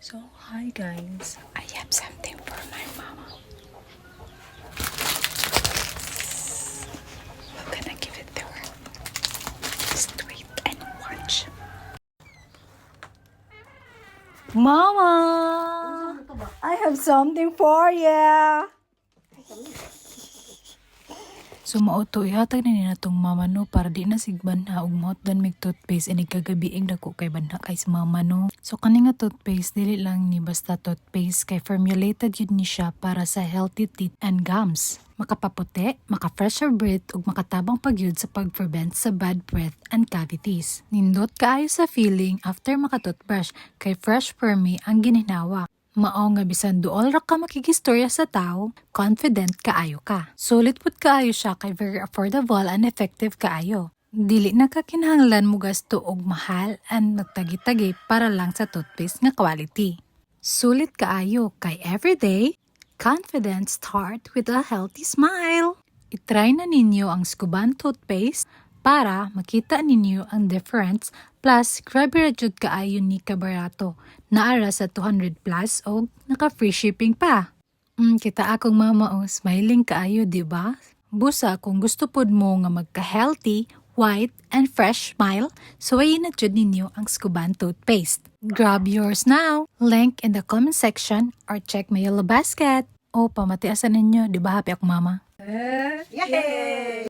So, hi guys. I have something for my mama. We're gonna give it to her. Just wait and watch. Mama! I have something for you. So mauto ihatag na nila tong mama no para di na sigbanha ug maot dan mig toothpaste ini kagabiing dako kay banha kay sa mama no. So kani nga toothpaste dili lang ni basta toothpaste kay formulated yun ni siya para sa healthy teeth and gums. Makapaputi, maka-fresher breath ug makatabang pagyud sa pag-prevent sa bad breath and cavities. Nindot kaayo sa feeling after maka-toothbrush kay fresh for me ang ginhinawa. Mao nga bisan duol ra ka makigistorya sa tao, confident kaayo ka. Sulit pud kaayo siya kay very affordable and effective kaayo. Dili na ka kinahanglan mo gasto og mahal and magtagi-tagi para lang sa toothpaste nga quality. Sulit kaayo kay everyday, confident start with a healthy smile. I-try na ninyo ang Scuban toothpaste para makita ninyo ang difference. Plus, grabe ra jud kaayo ni kabarato. Naara sa 200 plus o naka-free shipping pa. Kita akong mama smiling kaayo, di ba? Busa kung gusto pod mo nga magka-healthy, white, and fresh smile, suwayin na jud ninyo ang Scuban toothpaste. Grab yours now. Link in the comment section or check my yellow basket. O, pamatiasan ninyo, di ba happy ako mama? Yay!